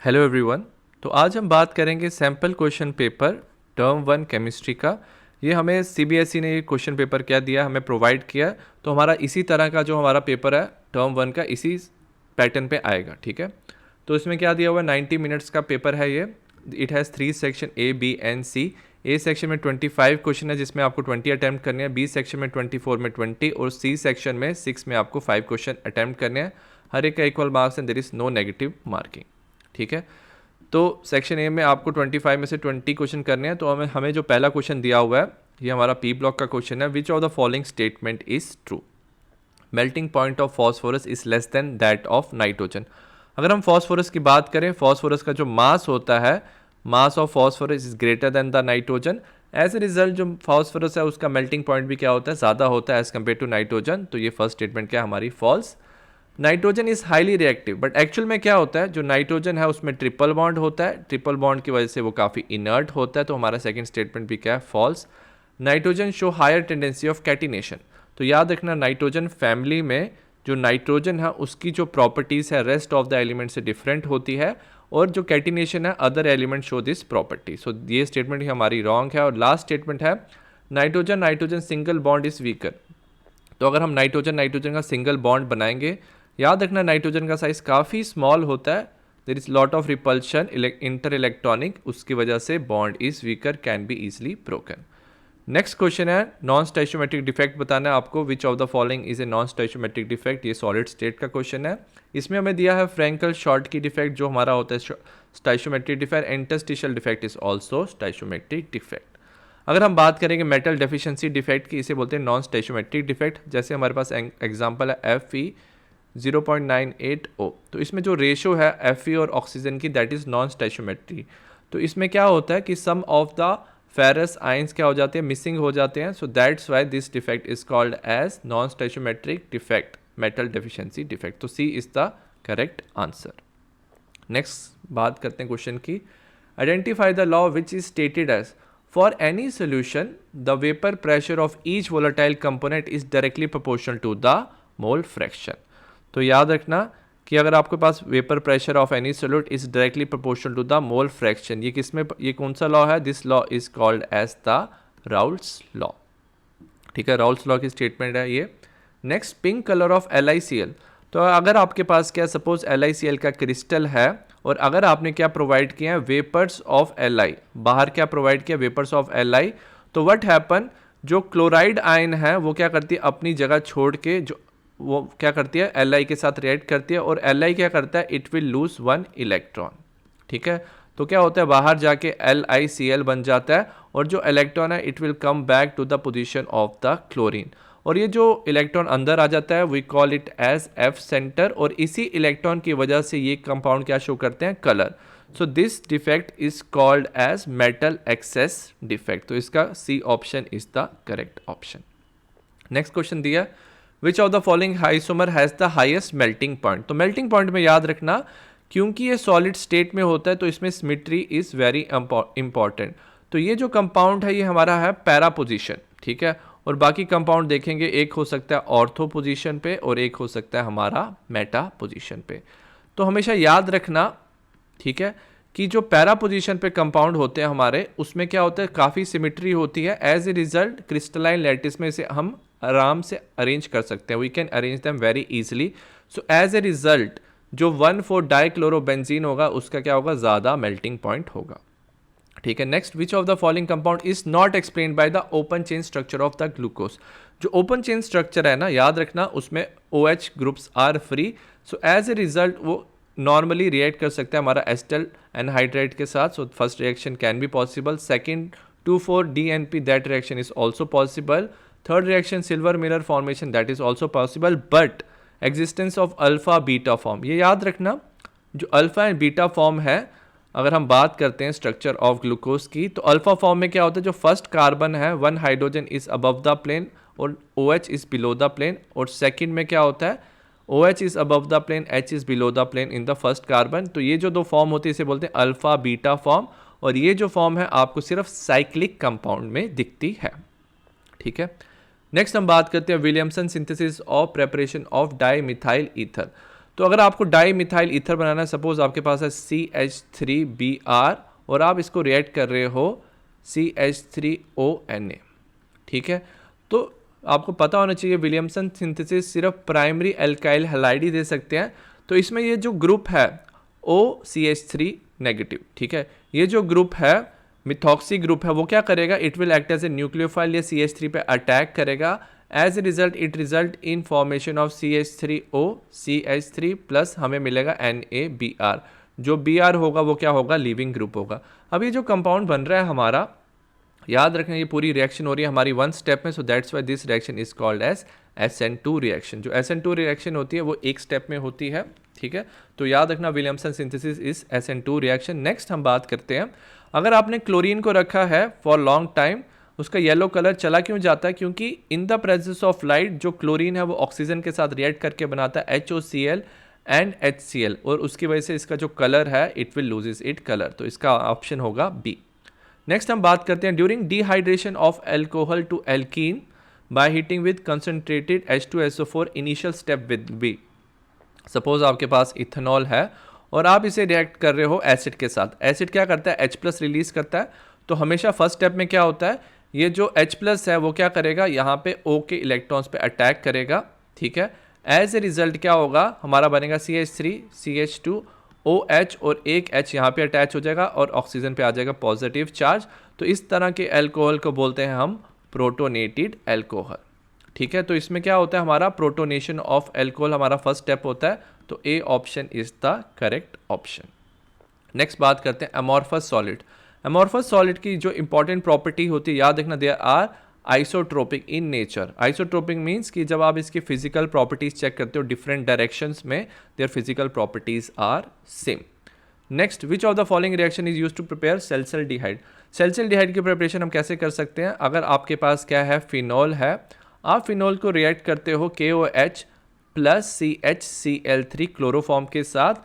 Hello everyone. तो आज हम बात करेंगे sample question paper term 1 chemistry का। ये हमें सीबीएसई ने ये क्वेश्चन पेपर क्या दिया, हमें प्रोवाइड किया। तो हमारा इसी तरह का जो हमारा पेपर है टर्म 1 का, इसी पैटर्न पे आएगा। ठीक है, तो इसमें क्या दिया हुआ है, 90 मिनट्स का पेपर है ये। It has 3 section A B and C. A section में 25 क्वेश्चन है जिसमें आपको 20 अटैम्प्ट करने हैं, बी सेक्शन में 24 में 20 और सी सेक्शन में 6 में आपको 5 क्वेश्चन अटैम्प्ट करने हैं। हर एक का equal marks and there is no negative marking. ठीक है, तो सेक्शन ए में आपको 25 में से 20 क्वेश्चन करने हैं। तो हमें जो पहला क्वेश्चन दिया हुआ है ये हमारा पी ब्लॉक का क्वेश्चन है। Which of the following statement is true? Melting point of phosphorus is less than that of nitrogen. अगर हम फॉस्फोरस की बात करें, फॉस्फोरस का जो मास होता है, mass of phosphorus is greater than the nitrogen. As a result जो फॉस्फोरस है उसका मेल्टिंग पॉइंट भी क्या होता है, ज़्यादा होता है एज कम्पेयर टू नाइट्रोजन। तो ये फर्स्ट स्टेटमेंट क्या है हमारी, false. Nitrogen is highly reactive, but actual में क्या होता है, जो नाइट्रोजन है उसमें ट्रिपल बॉन्ड होता है, ट्रिपल बॉन्ड की वजह से वो काफ़ी इनर्ट होता है। तो हमारा सेकंड स्टेटमेंट भी क्या है, false. Nitrogen show higher tendency of catenation. तो याद रखना नाइट्रोजन फैमिली में जो नाइट्रोजन है उसकी जो प्रॉपर्टीज़ है रेस्ट ऑफ द एलिमेंट से डिफरेंट होती है, और जो कैटिनेशन है other element show this property. So ये स्टेटमेंट ही हमारी रॉन्ग है। और लास्ट स्टेटमेंट है nitrogen single bond is weaker. तो अगर हम नाइट्रोजन का सिंगल बॉन्ड बनाएंगे, याद रखना नाइट्रोजन का साइज काफ़ी स्मॉल होता है, there is lot of repulsion inter electronic, उसकी वजह से bond is weaker, can be easily broken. Next question है नॉन स्टैचोमेट्रिक डिफेक्ट बताना है आपको। विच of the following is a non stoichiometric defect? ये सॉलिड स्टेट का क्वेश्चन है। इसमें हमें दिया है फ्रैंकल शॉर्ट की डिफेक्ट जो हमारा होता है stoichiometric defect. Interstitial defect is also stoichiometric defect. अगर हम बात करेंगे मेटल डेफिशिएंसी डिफेक्ट की, इसे बोलते हैं नॉन स्टैचोमेट्रिक डिफेक्ट। जैसे हमारे पास एग्जांपल है Fe 0.98O। तो इसमें जो रेशो है Fe और ऑक्सीजन की, दैट इज़ नॉन स्टैचोमेट्री। तो इसमें क्या होता है कि some of the ferrous ions क्या हो जाते हैं, मिसिंग हो जाते हैं। So that's why this defect is called as non stoichiometric defect, metal deficiency defect. तो C is the correct answer. Next बात करते हैं क्वेश्चन की। Identify the law which is stated as for any solution the vapour pressure of each volatile component is directly proportional to the mole fraction. तो याद रखना कि अगर आपके पास vapour pressure of any solute is directly proportional to the mole fraction, ये किसमें, ये कौन सा लॉ है? This law is called as the Raoult's law. ठीक है, राउल्ट्स लॉ की स्टेटमेंट है ये। Next, pink colour of LiCl। तो अगर आपके पास क्या, सपोज LiCl का क्रिस्टल है और अगर आपने क्या प्रोवाइड किया है, वेपर्स ऑफ Li, बाहर क्या प्रोवाइड किया, वेपर्स ऑफ Li। तो व्हाट हैपन, जो क्लोराइड आयन है वो क्या करती है, अपनी जगह छोड़ के जो वो क्या करती है, Li के साथ रिएक्ट करती है, और Li क्या करता है, इट विल लूज 1 इलेक्ट्रॉन। ठीक है, तो क्या होता है, बाहर जाके LiCl बन जाता है, और जो इलेक्ट्रॉन है it will come back to the position of the chlorine. और ये जो इलेक्ट्रॉन अंदर आ जाता है we call it as F centre, और इसी इलेक्ट्रॉन की वजह से ये कंपाउंड क्या शो करते हैं, colour. So this defect is called as metal excess defect. तो इसका C option is the correct option. Next question दिया, which of the following isomer has the highest melting point? तो मेल्टिंग पॉइंट में याद रखना, क्योंकि ये सॉलिड स्टेट में होता है तो इसमें सिमेट्री इज़ वेरी इंपॉर्टेंट। तो ये जो कंपाउंड है ये हमारा है पैरा पोजीशन। ठीक है, और बाकी कंपाउंड देखेंगे, एक हो सकता है ऑर्थो पोजीशन पे और एक हो सकता है हमारा मेटा पोजीशन पे। तो हमेशा याद रखना, ठीक है, कि जो पैरा पोजीशन पे कंपाउंड होते हैं हमारे, उसमें क्या होता है, काफ़ी सिमेट्री होती है। As a result crystalline lattice में से हम आराम से अरेंज कर सकते हैं, we can arrange them very easily. So as a result जो 1,4-डाइक्लोरोबेंजीन होगा उसका क्या होगा, ज़्यादा मेल्टिंग पॉइंट होगा। ठीक है, next, which of the following compound is not explained by the open chain structure of the glucose? जो ओपन चेन स्ट्रक्चर है ना, याद रखना उसमें OH groups are free. So as a result वो नॉर्मली रिएक्ट कर सकता है हमारा एस्टल एनहाइड्राइड के साथ। So first reaction can be possible. Second 2,4-DNP, that reaction is also possible. Third reaction silver mirror formation, that is also possible, but existence of alpha beta form, ये याद रखना, जो अल्फा एंड बीटा फॉर्म है, अगर हम बात करते हैं स्ट्रक्चर ऑफ ग्लूकोज की, तो अल्फा फॉर्म में क्या होता है, जो फर्स्ट कार्बन है 1 hydrogen is above the plane और OH is below the plane, और सेकंड में क्या होता है, OH is above the plane, H is below the plane in the first carbon. तो ये जो दो फॉर्म होती है इसे बोलते हैं अल्फा बीटा फॉर्म, और ये जो फॉर्म है आपको सिर्फ साइक्लिक कंपाउंड में दिखती है। ठीक है, नेक्स्ट हम बात करते हैं Williamson synthesis of preparation of di methyl ether. तो अगर आपको डाई मिथाइल ईथर बनाना है, सपोज आपके पास है CH3Br और आप इसको रिएक्ट कर रहे हो CH3ONa, ठीक है। तो आपको पता होना चाहिए विलियमसन सिंथेसिस सिर्फ प्राइमरी एल्काइल हैलाइड ही दे सकते हैं। तो इसमें ये जो ग्रुप है OCH3 नेगेटिव, ठीक है, ये जो ग्रुप है मिथॉक्सी ग्रुप है, वो क्या करेगा, it will act as a nucleophile, ये CH3 पे अटैक करेगा। As a result it result in formation of CH3O CH3 plus हमें मिलेगा NaBr। जो Br होगा वो क्या होगा, लीविंग ग्रुप होगा। अब ये जो कंपाउंड बन रहा है हमारा, याद रखना ये पूरी रिएक्शन हो रही है हमारी वन स्टेप में, so that's why this reaction is called as SN2 reaction. जो SN2 रिएक्शन होती है वो एक स्टेप में होती है, ठीक है। तो याद रखना Williamson synthesis is SN2 reaction. Next हम बात करते हैं, अगर आपने क्लोरीन को रखा है फॉर लॉन्ग टाइम, उसका येलो कलर चला क्यों जाता है, क्योंकि in the presence of light जो क्लोरीन है वो ऑक्सीजन के साथ रिएक्ट करके बनाता है HOCl एंड HCl, और उसकी वजह से इसका जो कलर है it will loses it colour. तो इसका ऑप्शन होगा बी। नेक्स्ट हम बात करते हैं, during dehydration of alcohol to alkene by heating with concentrated H2SO4 initial step with B. Suppose आपके पास इथेनॉल है और आप इसे रिएक्ट कर रहे हो एसिड के साथ। एसिड क्या करता है, H+ रिलीज करता है। तो हमेशा फर्स्ट स्टेप में क्या होता है, ये जो H+ है वो क्या करेगा, यहाँ पे O के इलेक्ट्रॉन्स पे अटैक करेगा, ठीक है। एज ए रिजल्ट क्या होगा, हमारा बनेगा CH3 CH2 OH और एक H यहाँ पे अटैच हो जाएगा और ऑक्सीजन पे आ जाएगा पॉजिटिव चार्ज। तो इस तरह के एल्कोहल को बोलते हैं हम प्रोटोनेटेड एल्कोहल, ठीक है। तो इसमें क्या होता है, हमारा प्रोटोनेशन ऑफ एल्कोहल हमारा फर्स्ट स्टेप होता है। तो ए option is the correct option. Next बात करते हैं अमॉर्फस सॉलिड। अमॉर्फस सॉलिड की जो इंपॉर्टेंट प्रॉपर्टी होती है, याद रखना, they are isotropic in nature. Isotropic means कि जब आप इसकी फिजिकल प्रॉपर्टीज चेक करते हो डिफरेंट डायरेक्शंस में, their physical properties are same. Next, which of the following reaction is used to prepare salicylaldehyde. Salicylaldehyde की प्रिपरेशन हम कैसे कर सकते हैं, अगर आपके पास क्या है, फिनॉल है, आप फिनॉल को रिएक्ट करते हो KOH प्लस CHCl3 क्लोरोफॉर्म के साथ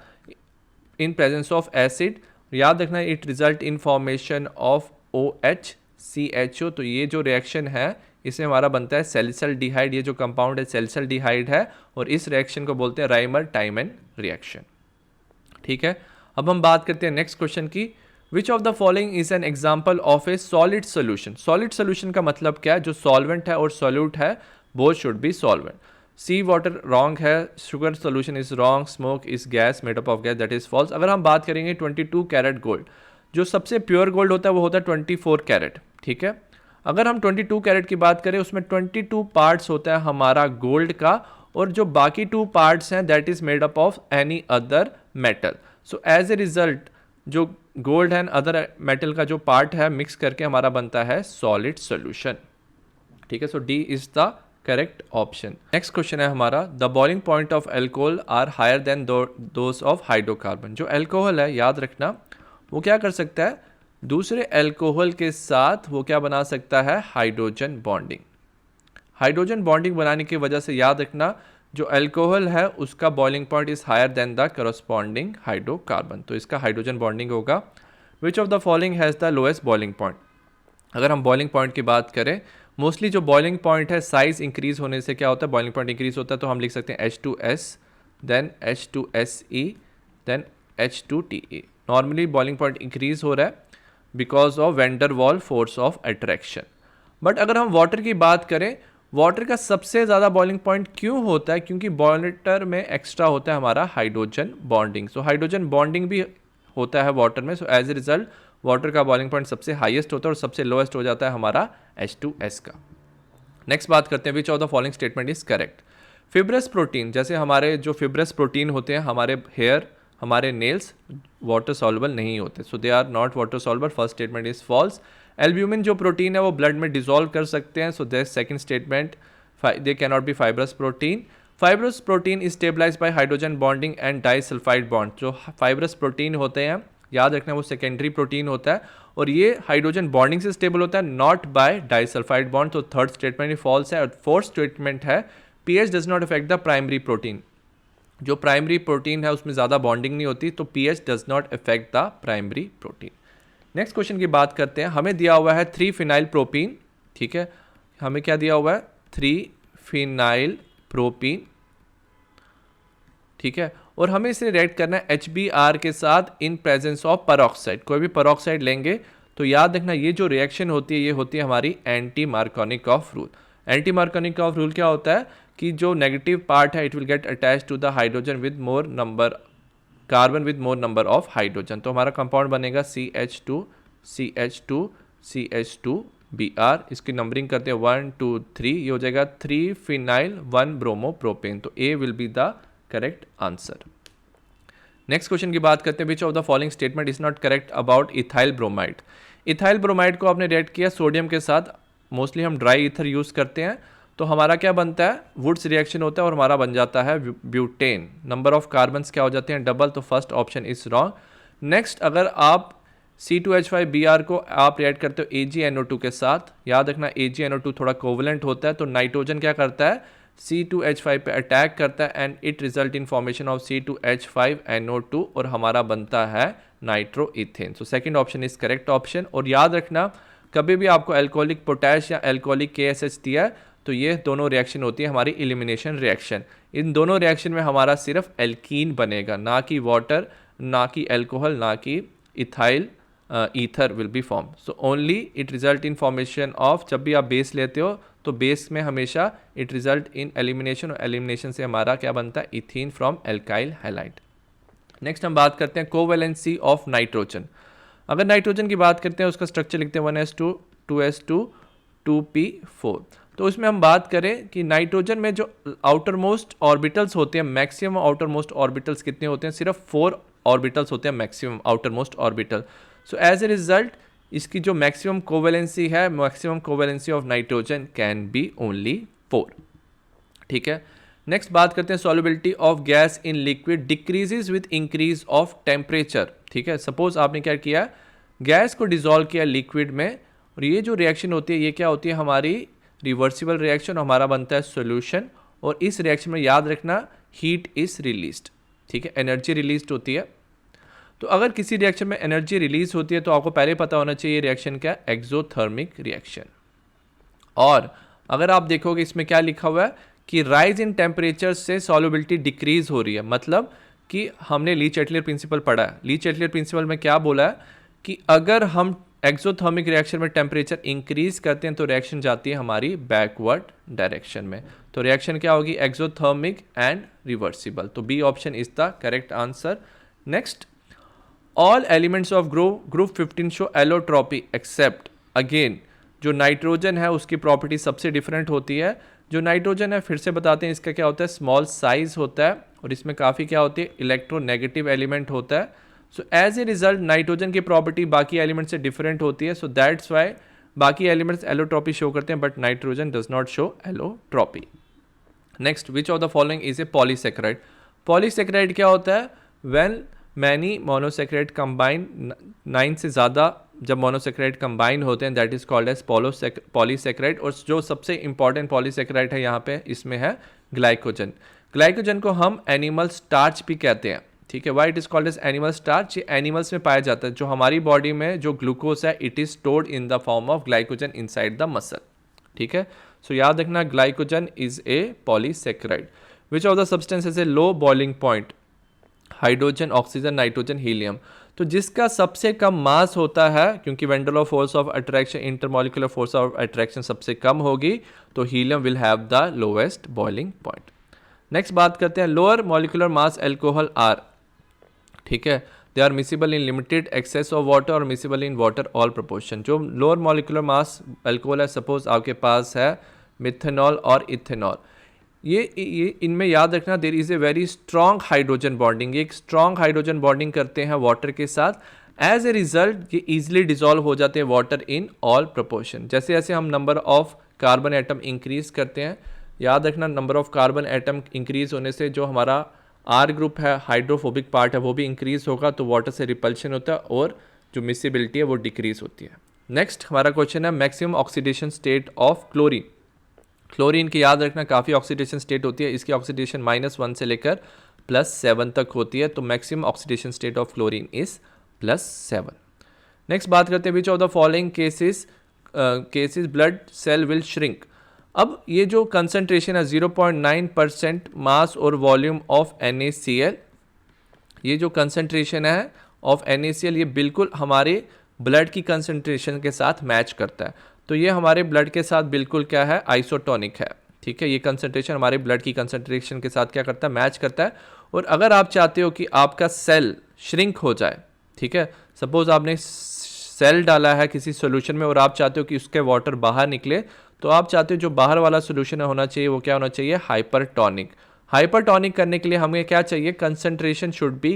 इन प्रेजेंस ऑफ एसिड। याद रखना it result in formation of OHCHO। तो ये जो रिएक्शन है इसमें हमारा बनता है सैलिसिलडिहाइड। ये जो कंपाउंड है सैलिसिलडिहाइड है और इस रिएक्शन को बोलते हैं राइमर टाइमन रिएक्शन, ठीक है। अब हम बात करते हैं नेक्स्ट क्वेश्चन की, which of the following is an example of A solid solution. Solid solution का मतलब क्या है, जो सॉल्वेंट है और सॉल्यूट है both should be solvent. C water wrong है, sugar solution is wrong, smoke is gas made up of gas, that is false. अगर हम बात करेंगे 22 कैरेट गोल्ड, जो सबसे प्योर गोल्ड होता है वो होता है 24 कैरेट, ठीक है। अगर हम 22 कैरेट की बात करें उसमें 22 पार्ट्स होता है हमारा गोल्ड का, और जो बाकी 2 पार्ट्स हैं that is made up of any other metal. So as a result जो गोल्ड एंड अदर मेटल का जो पार्ट है मिक्स करके हमारा बनता है सॉलिड सोल्यूशन, ठीक है। So D is the correct option. Next question है हमारा, the boiling point of alcohol are higher than those of hydrocarbon. जो एल्कोहल है, याद रखना, वो क्या कर सकता है, दूसरे एल्कोहल के साथ वो क्या बना सकता है, हाइड्रोजन बॉन्डिंग। हाइड्रोजन बॉन्डिंग बनाने की वजह से याद रखना जो एल्कोहल है उसका boiling point is higher than the corresponding hydrocarbon. तो इसका हाइड्रोजन बॉन्डिंग होगा। Which of the following has the lowest boiling point. अगर हम बॉइलिंग पॉइंट की बात करें, मोस्टली जो बॉइलिंग पॉइंट है साइज इंक्रीज होने से क्या होता है, बॉइलिंग पॉइंट इंक्रीज होता है। तो हम लिख सकते हैं H2S then H2SE then H2TE। Normally boiling point increase हो रहा है बिकॉज ऑफ वैन डर वाल फोर्स ऑफ अट्रैक्शन। बट अगर हम वाटर की बात करें, वाटर का सबसे ज़्यादा बॉइलिंग पॉइंट क्यों होता है, क्योंकि वाटर में एक्स्ट्रा होता है हमारा hydrogen bonding. So hydrogen bonding भी होता है वाटर में। So as a result water का बॉइलिंग पॉइंट सबसे हाईएस्ट होता है और सबसे लोएस्ट हो जाता है हमारा H2S का। नेक्स्ट बात करते हैं, which of the following statement is correct. Fibrous protein, जैसे हमारे जो फिब्रस प्रोटीन होते हैं, हमारे हेयर, हमारे नेल्स वाटर सॉल्युबल नहीं होते, so they are not water soluble. First statement is false. Albumin जो प्रोटीन है वो ब्लड में डिसॉल्व कर सकते हैं, so that second statement they can not be fibrous protein. Fibrous protein is stabilize by hydrogen bonding and disulphide bond. जो fibrous protein होते हैं, याद रखना वो सेकेंडरी प्रोटीन होता है और ये हाइड्रोजन बॉन्डिंग से स्टेबल होता है, नॉट बाय डाइसल्फाइड बॉन्ड। तो थर्ड स्टेटमेंट फॉल्स है। और फोर्थ स्टेटमेंट है, pH does not affect the primary protein. जो प्राइमरी प्रोटीन है उसमें ज़्यादा बॉन्डिंग नहीं होती, तो pH does not affect the primary protein. Next question की बात करते हैं, हमें दिया हुआ है 3 फिनाइल प्रोपीन, ठीक है। हमें क्या दिया हुआ है, 3 फिनाइल प्रोपीन ठीक है, और हमें इसे रिएक्ट करना है HBr के साथ इन प्रेजेंस ऑफ पेरोक्साइड। कोई भी पेरोक्साइड लेंगे तो याद रखना ये जो रिएक्शन होती है ये होती है हमारी anti Markovnikov rule. Anti Markovnikov rule क्या होता है कि जो नेगेटिव पार्ट है it will get attach to the hydrogen with more number carbon with more number of hydrogen. तो हमारा कंपाउंड बनेगा CH2 CH2 CH2Br। इसकी नंबरिंग करते हैं 1 2 3, ये हो जाएगा 3 फिनाइल 1 ब्रोमोप्रोपेन। तो A will be the correct answer. Next question की बात करते हैं, which of the following statement is not correct about ethyl bromide. Ethyl bromide को आपने रिएक्ट किया सोडियम के साथ, मोस्टली हम ड्राई ईथर यूज करते हैं, तो हमारा क्या बनता है, वुड्स रिएक्शन होता है और हमारा बन जाता है ब्यूटेन। नंबर ऑफ कार्बन्स क्या हो जाते हैं, डबल, तो first option is wrong. Next, अगर आप C2H5Br को आप रिएक्ट करते हो AgNO2 के साथ, याद रखना AgNO2 थोड़ा कोवलेंट होता है, तो नाइट्रोजन क्या करता है C2H5 पे अटैक करता है and it result in formation of C2H5NO2 और हमारा बनता है nitroethane. So second option is correct option. और याद रखना कभी भी आपको एल्कोहलिक पोटैश या एल्कोहलिक KSH दिया है तो ये दोनों रिएक्शन होती है हमारी एलिमिनेशन रिएक्शन। इन दोनों रिएक्शन में हमारा सिर्फ एल्कीन बनेगा, ना कि वाटर, ना कि एल्कोहल, ना कि ethyl ether will be form. So only it result in formation of, जब भी आप बेस लेते हो तो बेस में हमेशा इट रिजल्ट इन एलिमिनेशन, और एलिमिनेशन से हमारा क्या बनता है, ethene from alkyl halide. Next हम बात करते हैं कोवैलेंसी ऑफ नाइट्रोजन। अगर नाइट्रोजन की बात करते हैं उसका स्ट्रक्चर लिखते हैं 1s2 2s2 2p4। तो उसमें हम बात करें कि नाइट्रोजन में जो आउटर मोस्ट ऑर्बिटल्स होते हैं, मैक्सिमम आउटर मोस्ट ऑर्बिटल्स कितने होते हैं, सिर्फ 4 ऑर्बिटल्स होते हैं maximum outer most orbital. So as a result इसकी जो मैक्सिमम कोवैलेंसी है, maximum covalency of nitrogen can be only 4। ठीक है, नेक्स्ट बात करते हैं solubility of gas in liquid decreases with increase of temperature. ठीक है, सपोज आपने क्या किया, गैस को डिजोल्व किया लिक्विड में, और ये जो रिएक्शन होती है ये क्या होती है हमारी रिवर्सिबल रिएक्शन, हमारा बनता है सोल्यूशन। और इस रिएक्शन में याद रखना हीट इज रिलीज्ड। ठीक है, एनर्जी रिलीज होती है। तो अगर किसी रिएक्शन में एनर्जी रिलीज होती है तो आपको पहले पता होना चाहिए रिएक्शन क्या, एक्सोथर्मिक रिएक्शन। और अगर आप देखोगे इसमें क्या लिखा हुआ है कि राइज इन टेम्परेचर से सॉल्युबिलिटी डिक्रीज हो रही है, मतलब कि हमने ली चैटलियर प्रिंसिपल पढ़ा है। ली चैटलियर प्रिंसिपल में क्या बोला है कि अगर हम एक्सोथर्मिक रिएक्शन में टेम्परेचर इंक्रीज करते हैं तो रिएक्शन जाती है हमारी बैकवर्ड डायरेक्शन में। तो रिएक्शन क्या होगी, एक्सोथर्मिक एंड रिवर्सिबल। तो B option is the correct answer. Next, all elements of group 15 show allotropy except. Again जो नाइट्रोजन है उसकी प्रॉपर्टी सबसे डिफरेंट होती है। जो नाइट्रोजन है फिर से बताते हैं इसका क्या होता है, स्मॉल साइज होता है, और इसमें काफ़ी क्या होती है, इलेक्ट्रोनेगेटिव एलिमेंट होता है। So as a result nitrogen की प्रॉपर्टी बाकी एलिमेंट से डिफरेंट होती है। सो दैट्स वाई बाकी एलिमेंट्स एलोट्रॉपी शो करते हैं but nitrogen does not show allotropy. Next, which of the following is a polysaccharide. Polysaccharide क्या होता है, व्हेन मैनी मोनोसेक्राइड कंबाइन, 9 से ज़्यादा जब मोनोसेक्राइड कंबाइन होते हैं that is called as polysaccharide. और जो सबसे इंपॉर्टेंट पॉलीसेक्राइड है यहाँ पे इसमें है ग्लाइकोजन। ग्लाइकोजन को हम एनिमल स्टार्च भी कहते हैं। ठीक है, why it is called as animal starch, ये एनिमल्स में पाया जाता है। जो हमारी बॉडी में जो ग्लूकोज है it is stored in the form of glycogen inside the muscle. ठीक है, सो याद रखना glycogen is a polysaccharide. Which of the substance is a low boiling point, hydrogen, oxygen, nitrogen, helium. तो जिसका सबसे कम मास होता है, क्योंकि van der force of attraction, intermolecular force of attraction सबसे कम होगी, तो helium will have the lowest boiling point. Next बात करते हैं lower molecular mass alcohol are. ठीक है, they are miscible in limited excess of water और miscible in water all proportion. जो लोअर मॉलिक्यूलर मास एल्कोहल है, सपोज आपके पास है मिथेनॉल और इथेनॉल, ये इनमें याद रखना there is a very strong hydrogen bonding. ये एक स्ट्रॉन्ग हाइड्रोजन बॉन्डिंग करते हैं वाटर के साथ। एज ए रिजल्ट ये ईजिली डिजॉल्व हो जाते हैं वाटर इन ऑल प्रोपोर्शन। जैसे जैसे हम number of carbon atom increase करते हैं, याद रखना number of carbon atom increase होने से जो हमारा आर ग्रुप है, हाइड्रोफोबिक पार्ट है, वो भी इंक्रीज होगा, तो वाटर से रिपल्शन होता है और जो मिसिबिलिटी है वो डिक्रीज होती है। नेक्स्ट हमारा क्वेश्चन है maximum oxidation state of chlorine. Chlorine की याद रखना काफ़ी ऑक्सीडेशन स्टेट होती है, इसकी ऑक्सीडेशन -1 से लेकर +7 तक होती है। तो maximum oxidation state of chlorine is +7। Next बात करते हैं which of the following cases blood cell will shrink. अब ये जो कंसंट्रेशन है 0.9% मास और वॉल्यूम ऑफ NaCl, ये जो कंसंट्रेशन है ऑफ NaCl ये बिल्कुल हमारे ब्लड की कंसंट्रेशन के साथ मैच करता है। तो ये हमारे ब्लड के साथ बिल्कुल क्या है, आइसोटोनिक है। ठीक है, ये कंसंट्रेशन हमारे ब्लड की कंसंट्रेशन के साथ क्या करता है, मैच करता है। और अगर आप चाहते हो कि आपका सेल श्रिंक हो जाए, ठीक है, सपोज आपने सेल डाला है किसी सोल्यूशन में और आप चाहते हो कि उसके वाटर बाहर निकले, तो आप चाहते हो जो बाहर वाला सोल्यूशन होना चाहिए वो क्या होना चाहिए, हाइपरटोनिक। हाइपरटोनिक करने के लिए हमें क्या चाहिए, concentration should be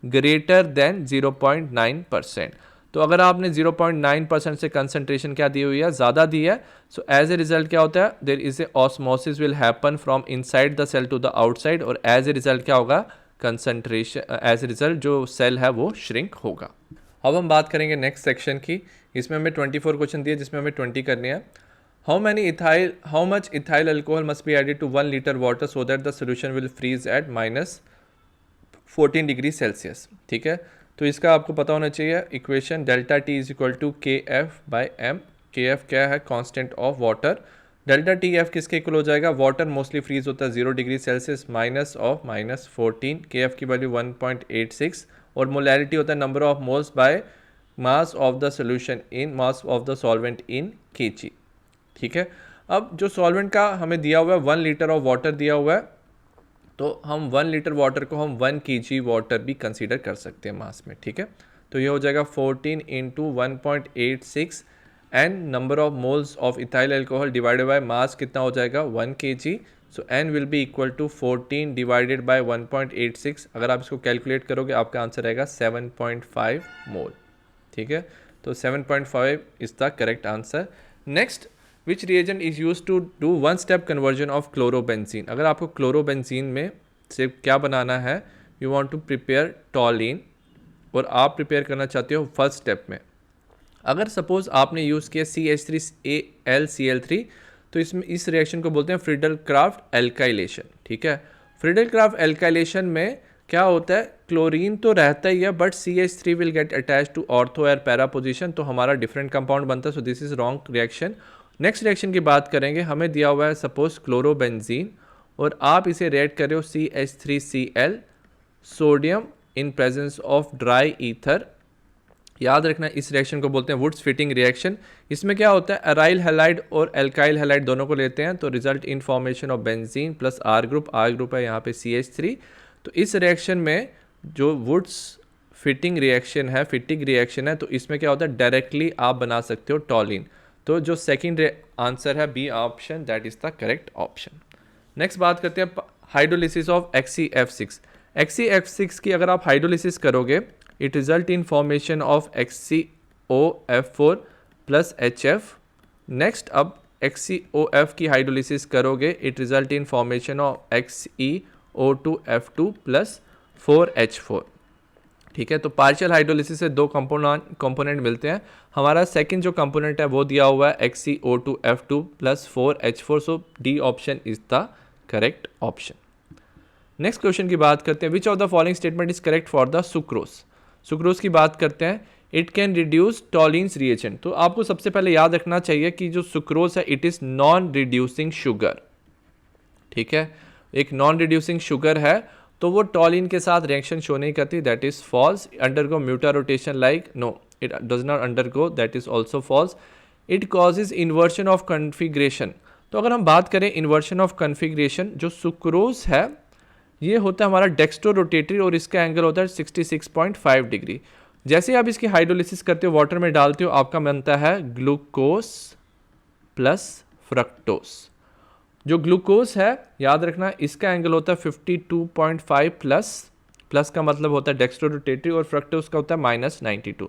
greater than 0.9%। तो अगर आपने 0.9% से कंसंट्रेशन क्या दी हुई है, ज़्यादा दी है, सो एज ए रिजल्ट क्या होता है, there is a osmosis will happen from inside the cell to the outside, और एज ए रिजल्ट क्या होगा, कंसंट्रेशन, एज ए रिजल्ट जो सेल है वो श्रिंक होगा। अब हम बात करेंगे नेक्स्ट सेक्शन की। इसमें हमें 24 क्वेश्चन दिए जिसमें हमें 20 करनी है। How much ethyl alcohol must be added to 1 litre water so that the solution will freeze at -14 degree Celsius. ठीक है, तो इसका आपको पता होना चाहिए equation, delta T is equal to KF/m। KF क्या है, constant of water. Delta T F किसके इक्वल हो जाएगा, वाटर मोस्टली फ्रीज होता है 0 डिग्री सेल्सियस -14। KF की वैल्यू 1.86 और मोलैरिटी होता है number of moles by mass of the solution in mass of the solvent in kg। ठीक है, अब जो सॉल्वेंट का हमें दिया हुआ है 1 लीटर ऑफ वाटर दिया हुआ है, तो हम 1 लीटर वाटर को हम 1 kg वाटर भी कंसीडर कर सकते हैं मास में। ठीक है, तो ये हो जाएगा 14 × 1.86 and number of moles of ethyl alcohol divided by mass कितना हो जाएगा, 1 kg। So n will be equal to 14 divided by 1.86। अगर आप इसको कैलकुलेट करोगे आपका आंसर आएगा 7.5 मोल। ठीक है, तो 7.5 is the correct answer. Next, which reagent is use to do 1 step conversion of chlorobenzene. अगर आपको क्लोरोबेंजीन में से क्या बनाना है, you want to prepare toluene, और आप प्रिपेयर करना चाहते हो फर्स्ट स्टेप में। अगर सपोज आपने यूज़ किया CH3AlCl3, तो इसमें इस रिएक्शन को बोलते हैं फ्रीडल-क्राफ्ट एल्काइलेशन। ठीक है, फ्रीडल-क्राफ्ट एल्काइलेशन में क्या होता है, क्लोरीन तो रहता ही है but CH3 will get attach to ortho और पैरा पोजिशन, तो हमारा डिफरेंट कंपाउंड बनता है। So this is wrong reaction. Next reaction की बात करेंगे, हमें दिया हुआ है सपोज क्लोरोबेंजीन और आप इसे रेड कर रहे हो CH3Cl sodium in presence of dry ether. याद रखना इस रिएक्शन को बोलते हैं वुड्स फिटिंग रिएक्शन। इसमें क्या होता है, अराइल हैलाइड और एल्काइल हैलाइड दोनों को लेते हैं, तो result in formation of benzene plus R group है यहाँ पे CH3। तो इस रिएक्शन में जो वुड्स फिटिंग रिएक्शन है, तो इसमें क्या होता है, डायरेक्टली आप बना सकते हो टॉलिन। तो जो सेकंड आंसर है B option, that is the correct option. Next बात करते हैं हाइड्रोलिसिस ऑफ XCF6। XCF6 की अगर आप हाइड्रोलिसिस करोगे, it result in formation of XCOF4 plus HF। Next, अब XCOF की हाइड्रोलिसिस करोगे, it result in formation of XeO2F2 plus 4H4। ठीक है, तो पार्शियल हाइड्रोलिसिस से 2 कंपोनेंट मिलते हैं। हमारा सेकंड जो कंपोनेंट है वो दिया हुआ है XeO2F2 plus 4H4। So D option is the correct option. Next question की बात करते हैं, which of the following statement is correct for the sucrose. Sucrose की बात करते हैं, it can reduce Tollens reagent. तो आपको सबसे पहले याद रखना चाहिए कि जो सुक्रोज है it is non reducing sugar. ठीक है, एक नॉन रिड्यूसिंग शुगर है, तो वो टॉलिन के साथ रिएक्शन शो नहीं करती, that is false. Undergo mutarotation like, no it does not undergo, that is also false. It causes inversion of configuration. तो अगर हम बात करें इन्वर्शन ऑफ कन्फिग्रेशन, जो सुक्रोज है ये होता है हमारा डेक्स्ट्रो रोटेटरी और इसका एंगल होता है 66.5 डिग्री। जैसे आप इसकी हाइड्रोलिसिस करते हो, वाटर में डालते हो, आपका बनता है ग्लूकोज प्लस फ्रक्टोस। जो ग्लूकोज है याद रखना इसका एंगल होता है 52.5 प्लस का मतलब होता है डेक्स्ट्रो रोटेटरी, और फ्रक्टोस का होता है -92।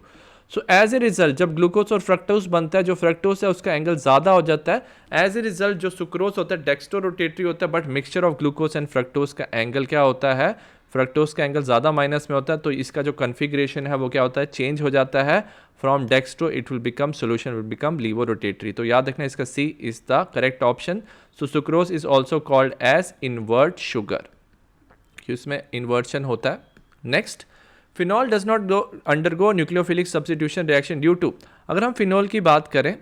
सो एज ए रिजल्ट जब ग्लूकोज और फ्रक्टोस बनता है, जो फ्रक्टोस है उसका एंगल ज़्यादा हो जाता है। एज ए रिजल्ट जो सुक्रोज होता है डेक्स्ट्रो रोटेटरी होता है, but mixture of glucose and fructose का एंगल क्या होता है, फ्रक्टोस का एंगल ज़्यादा माइनस में होता है, तो इसका जो कन्फिग्रेशन है वो क्या होता है, चेंज हो जाता है। From dextro it will become solution will become levorotatory. तो याद रखना इसका C is the correct option. So sucrose is also called as invert sugar, क्योंकि इसमें इन्वर्शन होता है। Next, phenol does not undergo nucleophilic substitution reaction due to. अगर हम फिनॉल की बात करें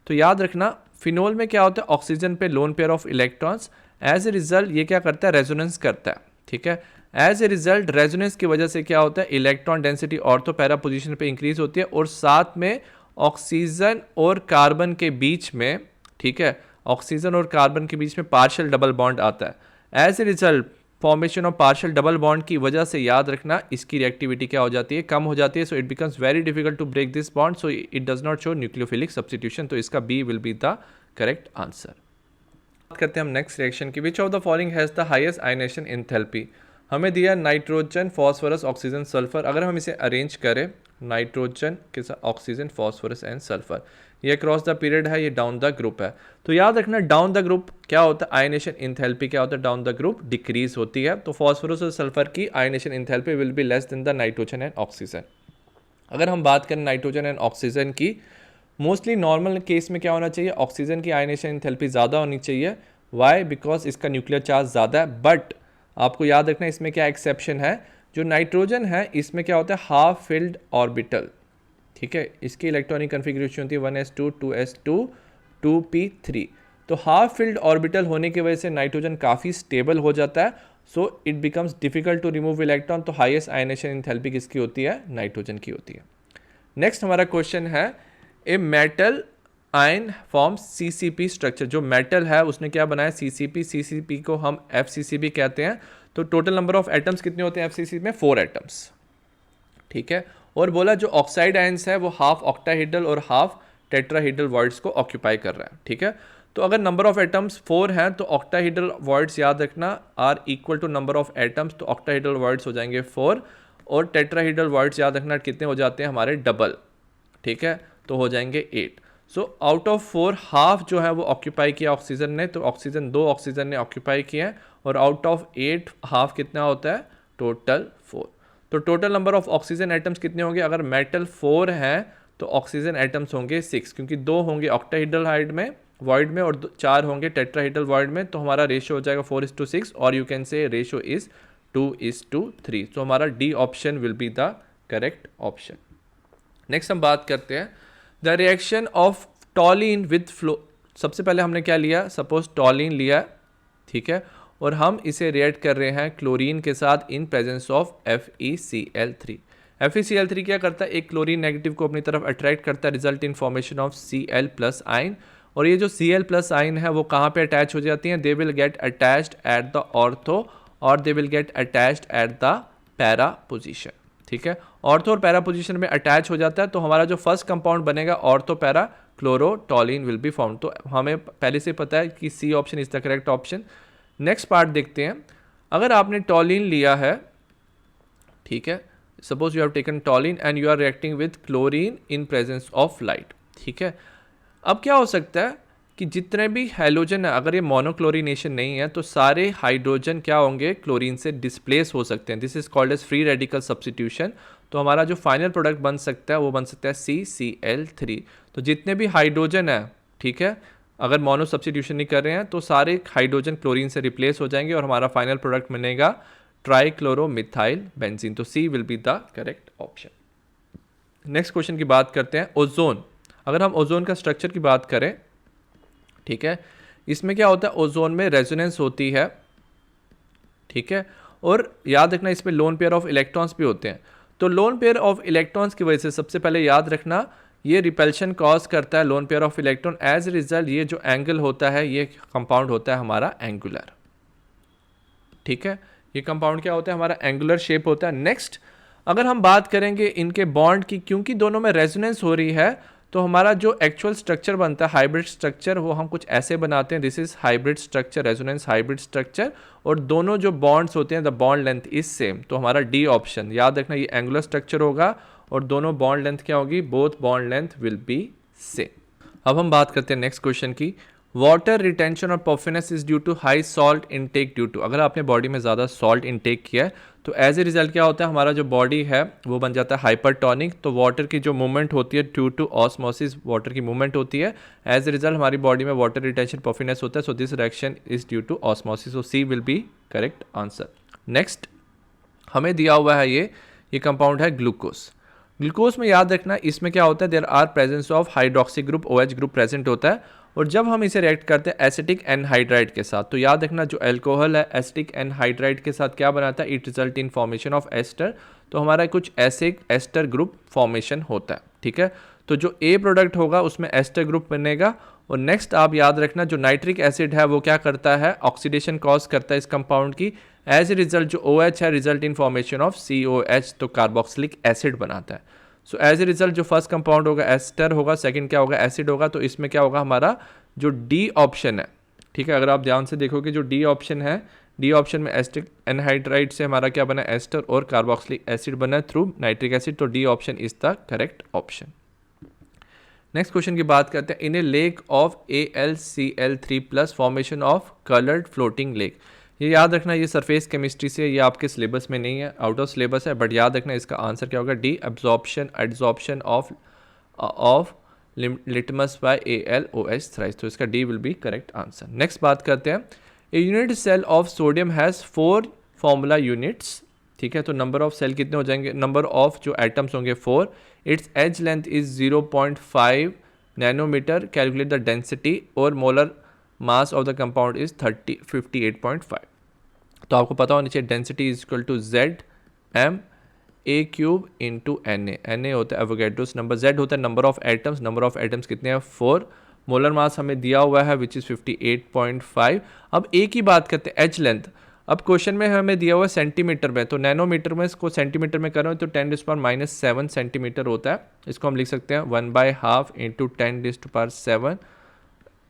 तो याद रखना फिनोल में क्या होता है, ऑक्सीजन पे lone pair of electrons, as a result ये क्या करता है, रेजोनेंस करता है, ठीक है। एज ए रिजल्ट रेजोनेंस की वजह से क्या होता है, electron density ortho para position पे इंक्रीज होती है और साथ में ऑक्सीजन और कार्बन के बीच में, ठीक है, ऑक्सीजन और कार्बन के बीच में पार्शियल डबल बॉन्ड आता है। As a result formation of partial double bond की वजह से याद रखना इसकी रिएक्टिविटी क्या हो जाती है, कम हो जाती है। So it becomes very difficult to break this bond, so it does not show nucleophilic substitution. तो इसका B will be the correct answer. बात करते हैं हम नेक्स्ट रिएक्शन की। Which of the following has the highest ionisation enthalpy. हमें दिया nitrogen, phosphorus, oxygen, sulphur. अगर हम इसे अरेंज करें नाइट्रोजन के साथ ऑक्सीजन, फॉस्फोरस एंड सल्फर, ये क्रॉस द पीरियड है, ये डाउन द ग्रुप है। तो याद रखना डाउन द ग्रुप क्या होता है, आयनेशन एंथैल्पी क्या होता है, डाउन द ग्रुप डिक्रीज होती है। तो फॉस्फोरस और सल्फर की ionisation enthalpy will be less than the nitrogen and oxygen. अगर हम बात करें नाइट्रोजन एंड ऑक्सीजन की, मोस्टली नॉर्मल केस में क्या होना चाहिए, ऑक्सीजन की आयनेशन एंथैल्पी ज़्यादा होनी चाहिए। वाई? बिकॉज इसका न्यूक्लियर चार्ज ज़्यादा है। बट आपको याद रखना इसमें क्या एक्सेप्शन है, जो नाइट्रोजन है इसमें क्या होता है, हाफ फिल्ड ऑर्बिटल, ठीक है। इसकी इलेक्ट्रॉनिक कन्फिग्रेशन होती है 1s2 2s2 2p3। तो हाफ फिल्ड ऑर्बिटल होने की वजह से नाइट्रोजन काफ़ी स्टेबल हो जाता है, so it becomes difficult to remove electron. तो हाईएस्ट आयनेशन एंथैल्पी किसकी होती है, नाइट्रोजन की होती है। नेक्स्ट हमारा क्वेश्चन है, a metal ion form CCP structure. जो मेटल है उसने क्या बनाया, CCP को हम FCCB कहते हैं। तो टोटल नंबर ऑफ एटम्स कितने होते हैं FCCB में, 4 एटम्स, ठीक है। और बोला जो ऑक्साइड आयंस है वो हाफ ऑक्टाहेड्रल और हाफ टेट्राहेड्रल वॉइड्स को ऑक्यूपाई कर रहा है, ठीक है। तो अगर नंबर ऑफ एटम्स 4 हैं तो ऑक्टाहेड्रल वॉइड्स याद रखना are equal to number of atoms, तो ऑक्टाहेड्रल वॉइड्स हो जाएंगे 4 और टेट्राहेड्रल वॉइड्स याद रखना कितने हो जाते हैं हमारे, डबल, ठीक है, तो हो जाएंगे 8। सो आउट ऑफ 4 हाफ जो है वो ऑक्यूपाई किया ऑक्सीजन ने, तो ऑक्सीजन 2 ऑक्सीजन ने ऑक्यूपाई किया है, और आउट ऑफ 8 हाफ कितना होता है, टोटल 4। तो total number of oxygen atoms कितने होंगे, अगर मेटल 4 हैं तो ऑक्सीजन एटम्स होंगे 6, क्योंकि 2 होंगे ऑक्टाहेड्रल हाइड में वॉइड में और 4 होंगे टेट्राहेड्रल वॉइड में। तो हमारा रेशियो हो जाएगा 4:6, और you can say ratio is 2:3। तो हमारा D option will be the correct option. Next हम बात करते हैं the reaction of टॉलिन with flow. सबसे पहले हमने क्या लिया, सपोज टॉलिन लिया, ठीक है, और हम इसे रिएक्ट कर रहे हैं क्लोरीन के साथ इन प्रेजेंस ऑफ FeCl3। FeCl3 क्या करता है, एक क्लोरीन नेगेटिव को अपनी तरफ अट्रैक्ट करता है, result in formation of Cl+ ion. और ये जो Cl+ आयन है वो कहाँ पे अटैच हो जाती हैं, they will get attached at the ortho और they will get attached at the para position, ठीक है। ऑर्थो और पैरा पोजीशन में अटैच हो जाता है, तो हमारा जो फर्स्ट कंपाउंड बनेगा ortho para chlorotoluene will be form. तो हमें पहले से पता है कि C option is the correct option. Next part देखते हैं, अगर आपने टॉलिन लिया है, ठीक है, suppose you have taken toluene and you are reacting with chlorine in presence of light, ठीक है। अब क्या हो सकता है कि जितने भी हैलोजन है, अगर ये मोनोक्लोरिनेशन नहीं है तो सारे हाइड्रोजन क्या होंगे, क्लोरीन से डिस्प्लेस हो सकते हैं। This is called as free radical substitution. तो हमारा जो फाइनल प्रोडक्ट बन सकता है वो बन सकता है CCl3। तो जितने भी हाइड्रोजन है, ठीक है, अगर मोनो सब्स्टिट्यूशन नहीं कर रहे हैं तो सारे हाइड्रोजन क्लोरीन से रिप्लेस हो जाएंगे और हमारा फाइनल प्रोडक्ट बनेगा ट्राइक्लोरोमिथाइल बेंजीन। तो C will be the correct option. Next question की बात करते हैं, ओजोन। अगर हम ओजोन का स्ट्रक्चर की बात करें, ठीक है, इसमें क्या होता है, ओजोन में रेजोनेंस होती है, ठीक है, और याद रखना इसमें लोन पेयर ऑफ इलेक्ट्रॉन्स भी होते हैं। तो लोन पेयर ऑफ इलेक्ट्रॉन्स की वजह से सबसे पहले याद रखना ये रिपल्शन कॉज करता है lone pair of electron. As a result ये जो एंगल होता है ये कंपाउंड होता है हमारा एंगुलर, ठीक है, ये कंपाउंड क्या होता है हमारा एंगुलर शेप होता है। नेक्स्ट अगर हम बात करेंगे इनके बॉन्ड की, क्योंकि दोनों में रेजोनेंस हो रही है तो हमारा जो एक्चुअल स्ट्रक्चर बनता है हाइब्रिड स्ट्रक्चर वो हम कुछ ऐसे बनाते हैं, this is hybrid structure, resonance hybrid structure, और दोनों जो बॉन्ड्स होते हैं the bond length is same. तो हमारा डी ऑप्शन, याद रखना ये एंगुलर स्ट्रक्चर होगा और दोनों बॉन्ड लेंथ क्या होगी, both bond length will be same. अब हम बात करते हैं नेक्स्ट क्वेश्चन की, वाटर रिटेंशन और puffiness is due to high salt intake due to. अगर आपने बॉडी में ज़्यादा सॉल्ट इनटेक किया है तो एज ए रिजल्ट क्या होता है, हमारा जो बॉडी है वो बन जाता है हाइपरटोनिक। तो वाटर की जो मूवमेंट होती है ड्यू टू ऑस्मोसिस वाटर की मूवमेंट होती है, एज ए रिजल्ट हमारी बॉडी में वाटर रिटेंशन पफिनेस होता है। So this reaction is due to osmosis. So C will be correct answer. Next हमें दिया हुआ है ये कंपाउंड है ग्लूकोज। ग्लूकोज में याद रखना इसमें क्या होता है, there are presence of hydroxy group, OH group present होता है, और जब हम इसे रिएक्ट करते हैं एसिटिक एनहाइड्राइड के साथ, तो याद रखना जो अल्कोहल है एसिटिक एनहाइड्राइड के साथ क्या बनाता है, it result in formation of ester. तो हमारा कुछ ऐसे एस्टर ग्रुप फॉर्मेशन होता है, ठीक है। तो जो ए प्रोडक्ट होगा उसमें एस्टर ग्रुप बनेगा। और नेक्स्ट आप याद रखना जो नाइट्रिक एसिड है वो क्या करता है, ऑक्सीडेशन कॉज करता है इस कंपाउंड की। एज ए रिजल्ट जो OH है result in formation of COH, तो कार्बोक्सिलिक एसिड बनाता है। सो एज ए रिजल्ट जो फर्स्ट कंपाउंड होगा एस्टर होगा, सेकंड क्या होगा, एसिड होगा। तो इसमें क्या होगा हमारा जो डी ऑप्शन है, ठीक है। अगर आप ध्यान से देखोगे जो डी ऑप्शन है, डी ऑप्शन में एसिटिक एनहाइड्राइड से हमारा क्या बना, एस्टर और कार्बोक्सिलिक एसिड बना थ्रू नाइट्रिक एसिड। तो D option is the correct option. Next question की बात करते हैं। In a lake of AlCl3+ formation of coloured floating lake. ये याद रखना, ये सरफेस केमिस्ट्री से, ये आपके सिलेबस में नहीं है, आउट ऑफ सिलेबस है, बट याद रखना इसका आंसर क्या होगा, D absorption adsorption of litmus by AlOH thrice. तो इसका D will be correct answer. Next बात करते हैं। A unit cell of sodium has 4 formula units, ठीक है। तो नंबर ऑफ सेल कितने हो जाएंगे, नंबर ऑफ जो एटम्स होंगे 4। Its edge length is 0.5 nanometre. Calculate the density और molar mass of the compound is 58.5। तो आपको पता होना चाहिए density is equal to ZmA³ into Na होता है एवोगैड्रोस नंबर, Z होता है number of atoms, number of atoms कितने हैं 4। मोलर मास हमें दिया हुआ है विच इज़ 58.5। अब A की बात करते हैं, एज लेंथ। अब क्वेश्चन में हमें दिया हुआ है सेंटीमीटर में, तो नैनोमीटर में इसको सेंटीमीटर में कर रहे हो तो 10⁻⁻7 सेंटीमीटर होता है। इसको हम लिख सकते हैं 1/2 इंटू 10⁻7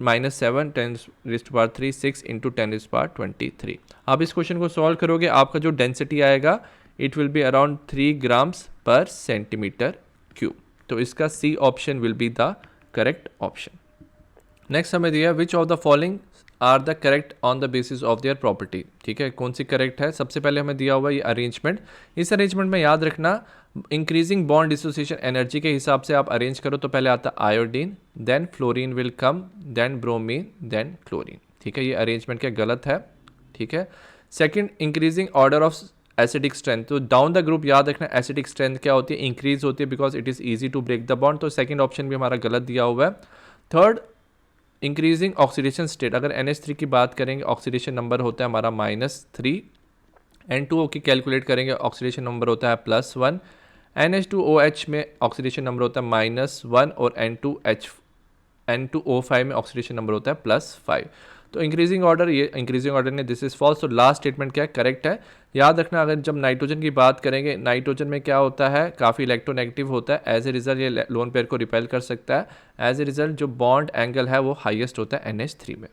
-7 10⁻3 6 इंटू 10⁻23। आप इस क्वेश्चन को सॉल्व करोगे, आपका जो डेंसिटी आएगा it will be around 3 grams per centimetre cube. तो इसका C option will be the correct option. Next हमें दिया which of the following are the correct on the basis of their property, ठीक है। कौन सी करेक्ट है, सबसे पहले हमें दिया हुआ ये अरेंजमेंट। इस अरेंजमेंट में याद रखना इंक्रीजिंग बॉन्ड डिसोसिएशन एनर्जी के हिसाब से आप अरेंज करो तो पहले आता iodine, then fluorine will come, then bromine, then chlorine, ठीक है। ये अरेंजमेंट क्या गलत है, ठीक है। Second increasing order of acidic strength, तो डाउन द ग्रुप याद रखना एसिडिक स्ट्रेंथ क्या होती है, इंक्रीज होती है because it is easy to break the bond. तो सेकंड ऑप्शन भी हमारा गलत दिया हुआ है। थर्ड इंक्रीजिंग ऑक्सीडेशन स्टेट, अगर NH3 की बात करेंगे ऑक्सीडेशन नंबर होता है हमारा -3। N2O की कैलकुलेट करेंगे ऑक्सीडेशन नंबर होता है +1। NH2OH में ऑक्सीडेशन नंबर होता है -1 और N2O5 में ऑक्सीडेशन नंबर होता है +5। तो इंक्रीजिंग ऑर्डर, ये इंक्रीजिंग ऑर्डर ने दिस इज फॉल्स। तो लास्ट स्टेटमेंट क्या है, करेक्ट है। याद रखना अगर जब नाइट्रोजन की बात करेंगे, नाइट्रोजन में क्या होता है, काफ़ी इलेक्ट्रोनेगेटिव होता है। एज ए रिजल्ट ये लोन पेयर को रिपेल कर सकता है। एज ए रिजल्ट जो बॉन्ड एंगल है वो हाईएस्ट होता है NH3 में।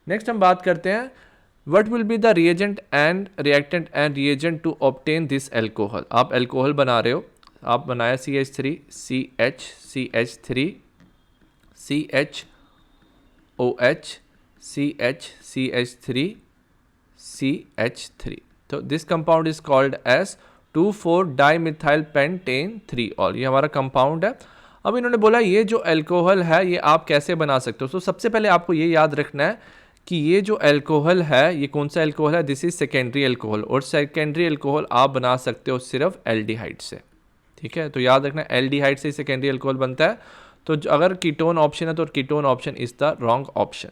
नेक्स्ट हम बात करते हैं what will be the reagent and reactant and reagent to obtain this alcohol. आप एल्कोहल बना रहे हो, आप बनाया CH3 CH CH3 CH CH3। तो this compound is called as 2,4-dimethyl-pentane-3-ol। ये हमारा कंपाउंड है। अब इन्होंने बोला ये जो अल्कोहल है ये आप कैसे बना सकते हो। तो सबसे पहले आपको ये याद रखना है कि ये जो अल्कोहल है ये कौन सा अल्कोहल है, दिस इज सेकेंडरी अल्कोहल। और सेकेंडरी अल्कोहल आप बना सकते हो सिर्फ एल्डिहाइड से, ठीक है। तो याद रखना एल्डिहाइड से सेकेंडरी अल्कोहल बनता है। तो अगर कीटोन ऑप्शन है तो ketone option is the wrong option.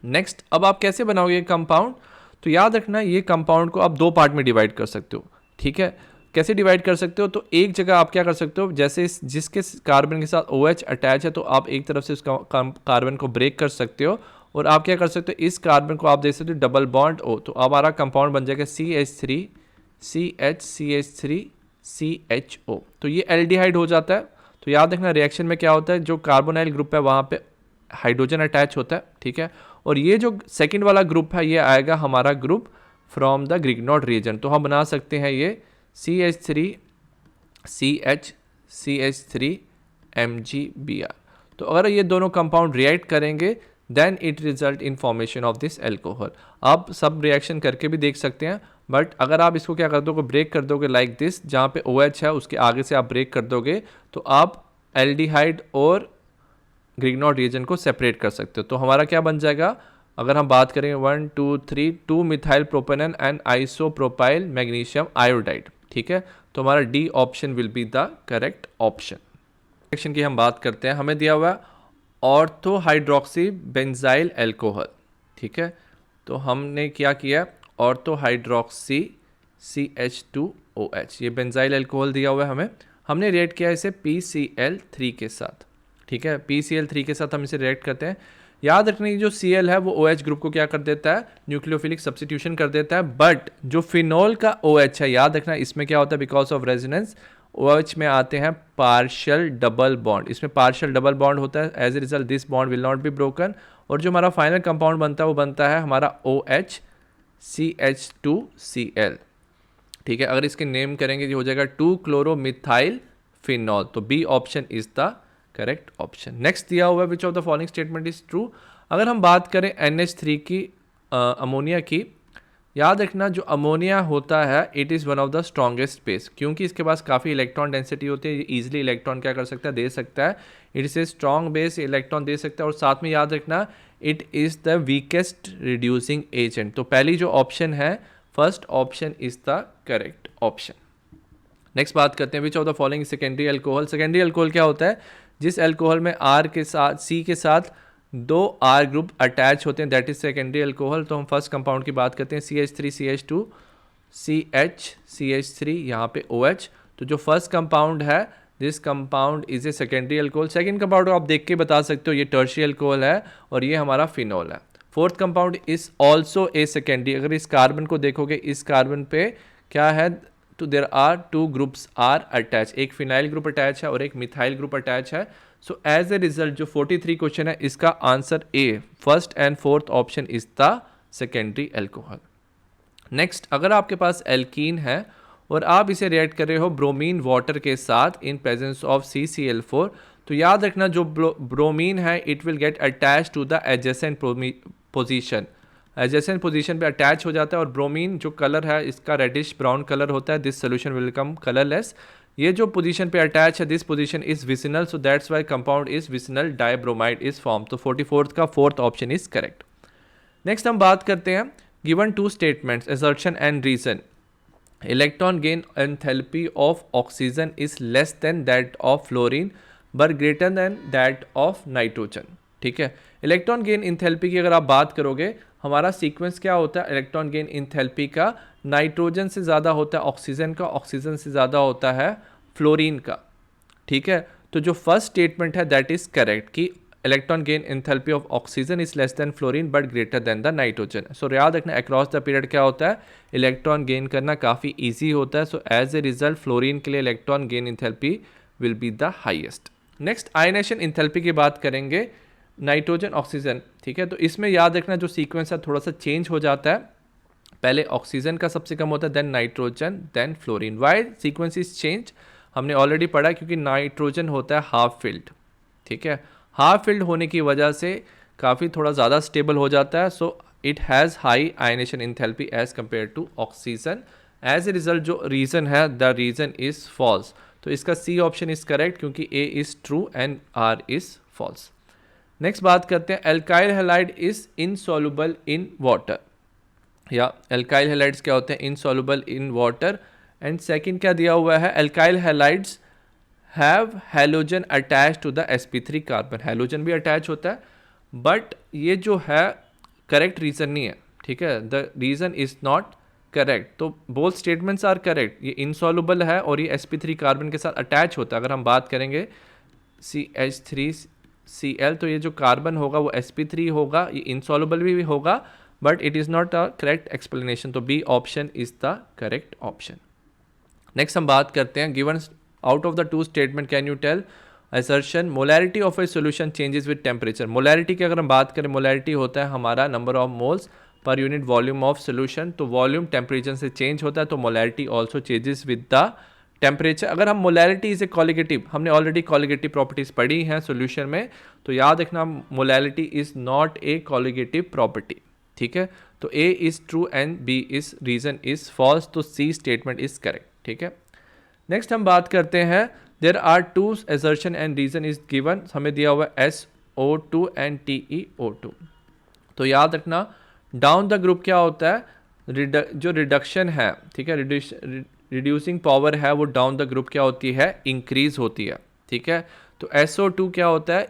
Next, अब आप कैसे बनाओगे ये कंपाउंड, तो याद रखना ये कंपाउंड को आप 2 पार्ट में डिवाइड कर सकते हो, ठीक है। कैसे डिवाइड कर सकते हो, तो एक जगह आप क्या कर सकते हो, जैसे जिसके कार्बन के साथ OH अटैच है तो आप एक तरफ से उस कार्बन को ब्रेक कर सकते हो और आप क्या कर सकते हो, इस कार्बन को आप देख सकते हो डबल बॉन्ड O। तो अब हमारा कंपाउंड बन जाएगा CH3 CH CH3CHO। तो ये एल्डिहाइड हो जाता है। तो याद रखना रिएक्शन में क्या होता है, जो कार्बोनाइल ग्रुप है वहाँ पे हाइड्रोजन अटैच होता है, ठीक है। और ये जो सेकंड वाला ग्रुप है ये आएगा हमारा ग्रुप फ्रॉम द ग्रिग्नॉट रीजन। तो हम बना सकते हैं ये CH3 CH3MgBr। तो अगर ये दोनों कंपाउंड रिएक्ट करेंगे then it result in formation of this alcohol. आप सब रिएक्शन करके भी देख सकते हैं, बट अगर आप इसको क्या कर दोगे, ब्रेक कर दोगे लाइक दिस, जहाँ पे OH है उसके आगे से आप ब्रेक कर दोगे तो आप एल्डिहाइड और ग्रिग्नॉट रिएजन को सेपरेट कर सकते हो। तो हमारा क्या बन जाएगा, अगर हम बात करेंगे 1 2 3 2 methyl propanone and isopropyl magnesium iodide, ठीक है। तो हमारा D option will be the correct option. Reaction की हम बात करते हैं, हमें दिया हुआ ऑर्थो हाइड्रोक्सी बेंजाइल एल्कोहल, ठीक है। तो हमने क्या किया, ऑर्थो हाइड्रोक्सी CH2OH, ये बेंजाइल एल्कोहल दिया हुआ है हमें, हमने रिएक्ट किया इसे PCl3 के साथ, ठीक है। PCl3 के साथ हम इसे रिएक्ट करते हैं। याद रखने की जो Cl है वो OH ग्रुप को क्या कर देता है, न्यूक्लियोफिलिक सब्स्टिट्यूशन कर देता है, बट जो फिनोल का OH है, याद रखना इसमें क्या होता है, बिकॉज ऑफ रेजोनेंस OH में आते हैं पार्शियल डबल बॉन्ड, इसमें पार्शियल डबल बॉन्ड होता है, as a result this bond will not be broken, और जो हमारा फाइनल कंपाउंड बनता है वो बनता है हमारा OH CH2Cl, ठीक है। अगर इसके नेम करेंगे ये हो जाएगा 2-क्लोरोमिथाइल फिनॉल, तो B option is the correct option. Next दिया हुआ है which of the following statement is true. अगर हम बात करें NH3 की, अमोनिया की, याद रखना जो अमोनिया होता है it is one of the strongest base, क्योंकि इसके पास काफ़ी इलेक्ट्रॉन डेंसिटी होती है, ये ईजिली इलेक्ट्रॉन क्या कर सकता है, दे सकता है, it is a strong base, electron दे सकता है, और साथ में याद रखना it is the weakest reducing agent. तो पहली जो ऑप्शन है, first option is the correct option. Next बात करते हैं which of the following secondary alcohol. Secondary alcohol क्या होता है, जिस अल्कोहल में R के साथ C के साथ 2 R ग्रुप अटैच होते हैं, दैट इज सेकेंडरी अल्कोहल। तो हम फर्स्ट कंपाउंड की बात करते हैं, CH3CH2 CH3, यहाँ पे OH। तो जो फर्स्ट कंपाउंड है, this compound is a secondary alcohol. Second compound को आप देख के बता सकते हो, ये टर्शियरी अल्कोहल है और ये हमारा फिनॉल है। Fourth compound is also a secondary. अगर इस कार्बन को देखोगे, इस कार्बन पे क्या है, तो there are 2 groups are attach, एक फिनाइल ग्रुप अटैच है और एक मिथाइल ग्रुप अटैच है। सो एज ए रिजल्ट जो 43 क्वेश्चन है, इसका answer A, first and fourth option is the secondary alcohol. Next, अगर आपके पास एल्कीन है और आप इसे रिएक्ट कर रहे हो ब्रोमीन वाटर के साथ इन प्रेजेंस ऑफ CCl4, तो याद रखना जो ब्रोमीन है it will get attach to the adjacent position, adjacent position पे अटैच हो जाता है, और ब्रोमीन जो कलर है इसका रेडिश ब्राउन कलर होता है, this solution will become colourless. ये जो पोजीशन पे अटैच है, this position is vicinal, so that's why compound is vicinal dibromide is form. तो 44th का fourth option is correct. Next हम बात करते हैं given 2 statements, assertion and reason. Electron gain enthalpy of oxygen is less than that of fluorine but greater than that of nitrogen, ठीक है। Electron gain enthalpy की अगर आप बात करोगे, हमारा सीक्वेंस क्या होता है इलेक्ट्रॉन गेन इंथैल्पी का, नाइट्रोजन से ज़्यादा होता है ऑक्सीजन का, ऑक्सीजन से ज़्यादा होता है फ्लोरीन का, ठीक है। तो जो फर्स्ट स्टेटमेंट है दैट इज करेक्ट कि electron gain enthalpy of oxygen is less than fluorine but greater than the nitrogen. So याद रखना अक्रॉस द पीरियड क्या होता है, इलेक्ट्रॉन गेन करना काफ़ी ईजी होता है। So as a result fluorine के लिए electron gain enthalpy will be the highest. Next, ionisation enthalpy की बात करेंगे, नाइट्रोजन ऑक्सीजन, ठीक है। तो इसमें याद रखना जो सीक्वेंस है थोड़ा सा चेंज हो जाता है, पहले ऑक्सीजन का सबसे कम होता है, then nitrogen, then fluorine. Why sequence is change, हमने ऑलरेडी पढ़ा क्योंकि नाइट्रोजन होता है हाफ फिल्ड, ठीक है। हाफ फिल्ड होने की वजह से काफ़ी थोड़ा ज़्यादा स्टेबल हो जाता है, so it has high ionisation enthalpy as compare to oxygen. As a result जो रीज़न है, द रीज़न इज़ फॉल्स। तो इसका सी ऑप्शन इज़ करेक्ट क्योंकि A is true and R is false. Next बात करते हैं, alkyl halide is insoluble in water, या alkyl halides क्या होते हैं, insoluble in water. And second क्या दिया हुआ है, alkyl halides have halogen attach to the sp3 carbon, halogen भी अटैच होता है, बट ये जो है करेक्ट रीज़न नहीं है, ठीक है, the reason is not correct. तो बोथ स्टेटमेंट्स आर करेक्ट, ये इनसॉल्युबल है और ये sp3 कार्बन के साथ अटैच होता है। अगर हम बात करेंगे CH3Cl, तो ये जो कार्बन होगा वो sp3 होगा, ये इनसॉल्युबल भी होगा, but it is not a correct explanation. तो B option is the correct option. Next हम बात करते हैं, given out of the 2 statement can you tell assertion molarity of a solution changes with temperature. Molarity की अगर हम बात करें, मोलैरिटी होता है हमारा number of moles per unit volume of solution. तो वॉल्यूम टेम्परेचर से चेंज होता है, तो molarity also changes with the temperature. अगर हम मोलैरिटी इज ए कॉलिगेटिव, हमने ऑलरेडी कॉलिगेटिव प्रॉपर्टीज पढ़ी हैं सोल्यूशन में, तो याद रखना molarity is not a colligative property, ठीक है। तो A is true and B is reason is false, तो सी स्टेटमेंट इज करेक्ट, ठीक है। नेक्स्ट हम बात करते हैं, there are 2 assertion and reason is given, हमें दिया हुआ SO2 एंड TeO2। तो याद रखना डाउन द ग्रुप क्या होता है, जो रिडक्शन है, ठीक है, रिड्यूसिंग पावर है वो डाउन द ग्रुप क्या होती है, इंक्रीज होती है, ठीक है। तो SO2 क्या होता है,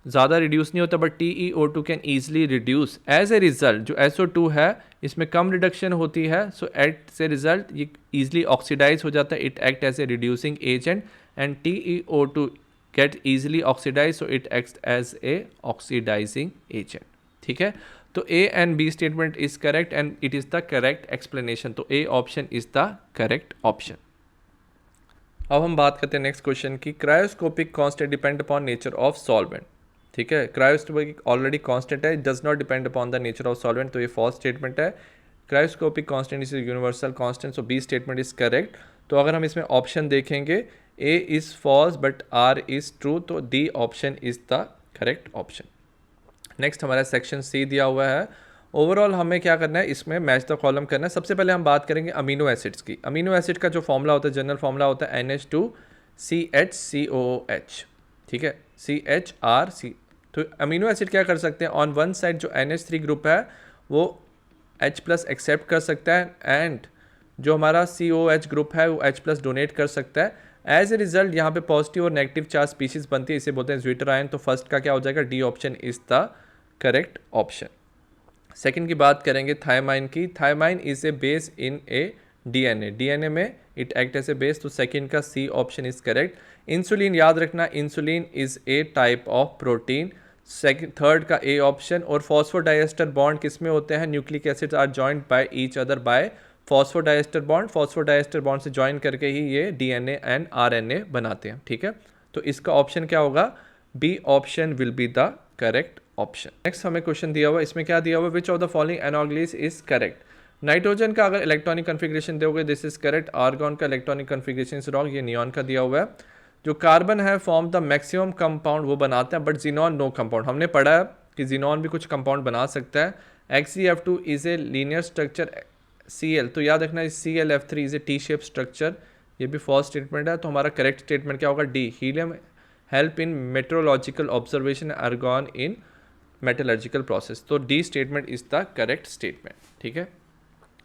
ज़्यादा रिड्यूस नहीं होता, but TeO2 can easily reduce. As a result जो SO2 है इसमें कम रिडक्शन होती है, सो एट से रिजल्ट ये ईजिली ऑक्सीडाइज हो जाता है, it act as a reducing agent, and TeO2 get easily oxidise, so it act as a oxidising agent. ठीक है, तो A and B statement is correct and it is the correct explanation, तो A option is the correct option. अब हम बात करते हैं next question की, cryoscopic constant depend upon nature of solvent. ठीक है, क्रायोस्कोपिक ऑलरेडी कांस्टेंट है, does not depend upon the nature of solvent, तो ये फॉल्स स्टेटमेंट है। Cryoscopic constant is universal constant, so B statement is correct. तो अगर हम इसमें ऑप्शन देखेंगे A is false but R is true, तो D option is the correct option. Next हमारा सेक्शन सी दिया हुआ है। ओवरऑल हमें क्या करना है, इसमें मैच द कॉलम करना है। सबसे पहले हम बात करेंगे अमीनो एसिड्स की। अमीनो एसिड का जो फॉर्मूला होता है, जनरल फॉर्मूला होता है NH2CHCOOH। ठीक है, CHRC। तो अमीनो एसिड क्या कर सकते हैं, ऑन वन साइड जो NH3 ग्रुप है वो H+ एक्सेप्ट कर सकता है, एंड जो हमारा COH ग्रुप है वो H+ डोनेट कर सकता है। एज ए रिजल्ट यहाँ पे पॉजिटिव और नेगेटिव चार्ज स्पीशीज बनती है, इसे बोलते हैं ज्विटर आयन। तो फर्स्ट का क्या हो जाएगा, D option is the correct option. Second की बात करेंगे थायमाइन की। Thiamine is a base in a DNA। DNA में it act as a base, तो सेकंड का C option is correct. Insulin याद रखना, insulin is a type of protein, third का ए ऑप्शन। और फॉस्फोडाइएस्टर बॉन्ड किस में होते हैं, nucleic acids are joined by each other by phosphodiester bond. Phosphodiester bond से ज्वाइन करके ही ये DNA एंड RNA बनाते हैं। ठीक है, तो इसका ऑप्शन क्या होगा, B option will be the correct option. Next हमें क्वेश्चन दिया हुआ, इसमें क्या दिया हुआ, which of the following analogies is correct. Nitrogen का अगर इलेक्ट्रॉनिक कन्फिग्रेशन दोगे दिस इज करेक्ट, आर्गॉन का इलेक्ट्रॉनिक कन्फिग्रेशन इज रॉन्ग, ये नियॉन का दिया हुआ है। जो कार्बन है फॉर्म द मैक्सिमम कंपाउंड वो बनाते हैं, बट जीनॉन नो कंपाउंड। हमने पढ़ा है कि जीनॉन भी कुछ कंपाउंड बना सकता है। XeF2 is a linear structure Cl, तो याद रखना ClF3 is A T shape structure, ये भी फॉल्स स्टेटमेंट है। तो हमारा करेक्ट स्टेटमेंट क्या होगा, D, helium help in meteorological observation, argon in metallurgical process, तो D statement is the correct statement. ठीक है,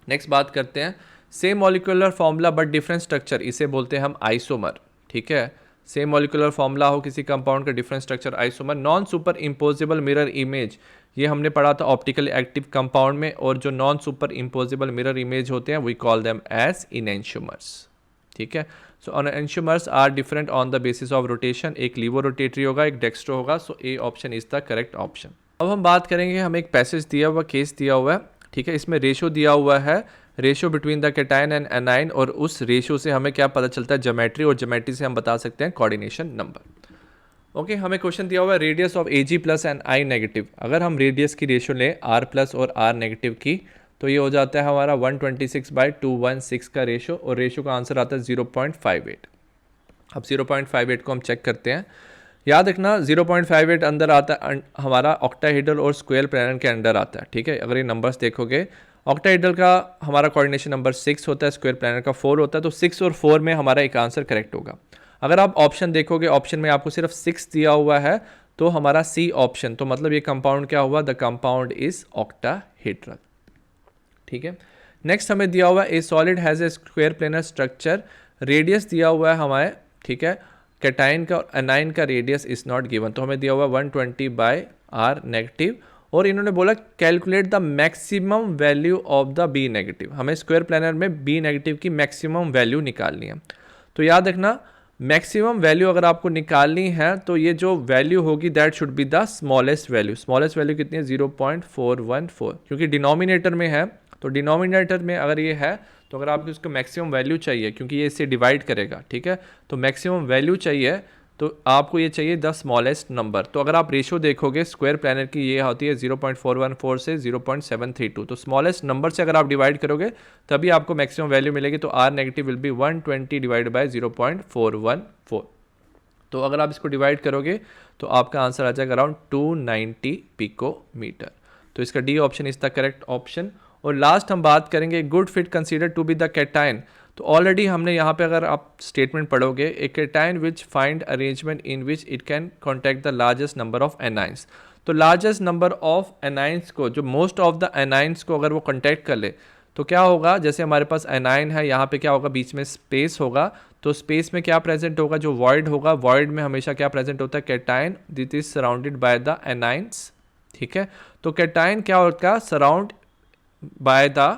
नेक्स्ट बात करते हैं, same molecular formula but different structure, इसे बोलते हैं हम आइसोमर। ठीक है, सेम मॉलिक्यूलर फॉर्मूला हो किसी कंपाउंड का, different structure, isomer. Non superimposable mirror image, ये हमने पढ़ा था ऑप्टिकली एक्टिव कंपाउंड में, और जो non superimposable mirror image होते हैं we call them as enantiomers. ठीक है, so enantiomers are different on the basis of rotation, एक लीवो रोटेटरी होगा, एक डेक्स्ट्रो होगा, so A option is the correct option. अब हम बात करेंगे, हमें एक पैसेज दिया हुआ, केस दिया हुआ है। ठीक है, इसमें रेशो दिया हुआ है, ratio between the cation and A9, और उस रेशो से हमें क्या पता चलता है, ज्योमेट्री, और ज्योमेट्री से हम बता सकते हैं कोऑर्डिनेशन नंबर। ओके, हमें क्वेश्चन दिया हुआ है radius of Ag+ and I negative. अगर हम रेडियस की रेशो लें R+ और R नेगेटिव की, तो ये हो जाता है हमारा 126/216 का रेशो, और रेशो का आंसर आता है 0.58। अब 0.58 को हम चेक करते हैं। याद रखना 0.58 अंदर आता है हमारा ऑक्टाहेड्रल और स्क्वायर प्लानर के अंडर आता है। ठीक है, अगर ये नंबर्स देखोगे, ऑक्टाहेड्रल का हमारा कोऑर्डिनेशन नंबर 6 होता है, स्क्वायर प्लानर का 4 होता है, तो 6 और 4 में हमारा एक आंसर करेक्ट होगा। अगर आप ऑप्शन देखोगे, ऑप्शन में आपको सिर्फ 6 दिया हुआ है, तो हमारा सी ऑप्शन, तो मतलब ये कंपाउंड क्या हुआ, द कंपाउंड इज ऑक्टाहेड्रल। ठीक है, नेक्स्ट हमें दिया हुआ है ए solid has a square planar structure, radius दिया हुआ है हमारे। ठीक है, कैटाइन का और एनाइन का रेडियस इज नॉट गिवन, तो हमें दिया हुआ 120/R नेगेटिव, और इन्होंने बोला calculate the maximum value of the B negative, हमें स्क्वायर प्लानर में बी नेगेटिव की मैक्सिमम वैल्यू निकालनी है। तो याद रखना मैक्सिमम वैल्यू अगर आपको निकालनी है, तो ये जो वैल्यू होगी that should be the smallest value. Smallest value कितनी है, 0.414, क्योंकि डिनोमिनेटर में है, तो डिनोमिनेटर में अगर ये है, तो अगर आपको इसको मैक्सिमम वैल्यू चाहिए, क्योंकि ये इससे डिवाइड करेगा। ठीक है, तो मैक्सिमम वैल्यू चाहिए, तो आपको ये चाहिए द स्मॉलेस्ट नंबर। तो अगर आप रेशो देखोगे स्क्वायर प्लानर की, ये होती है 0.414 से 0.732, तो स्मॉलेस्ट नंबर से अगर आप डिवाइड करोगे तभी आपको मैक्सिमम वैल्यू मिलेगी। तो R negative will be 120 divide by 0.414। तो अगर आप इसको डिवाइड करोगे तो आपका आंसर आ जाएगा अराउंड 290 पिकोमीटर। तो इसका D option is the correct option. और लास्ट हम बात करेंगे good fit consider to be the cation. तो ऑलरेडी हमने यहाँ पे अगर आप स्टेटमेंट पढ़ोगे, a cation which find arrangement in which it can contact the largest number of anions. तो लार्जेस्ट नंबर ऑफ एनाइंस को, जो मोस्ट ऑफ द एनाइंस को अगर वो कॉन्टैक्ट कर ले, तो क्या होगा, जैसे हमारे पास एनाइन है, यहाँ पे क्या होगा, बीच में स्पेस होगा, तो स्पेस में क्या प्रेजेंट होगा, जो वॉइड होगा, वॉइड में हमेशा क्या प्रेजेंट होता है, cation, this is surrounded by the anions, ठीक है। तो कैटाइन क्या होता है, surround by the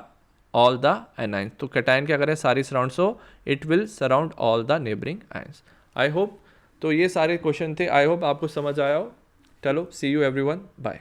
all the anions, तो कैटाइन क्या करें, सारी surround, so it will surround all the neighbouring ions. I hope, तो ये सारे क्वेश्चन थे, आई होप आपको समझ आया हो। चलो, सी यू एवरीवन, बाय।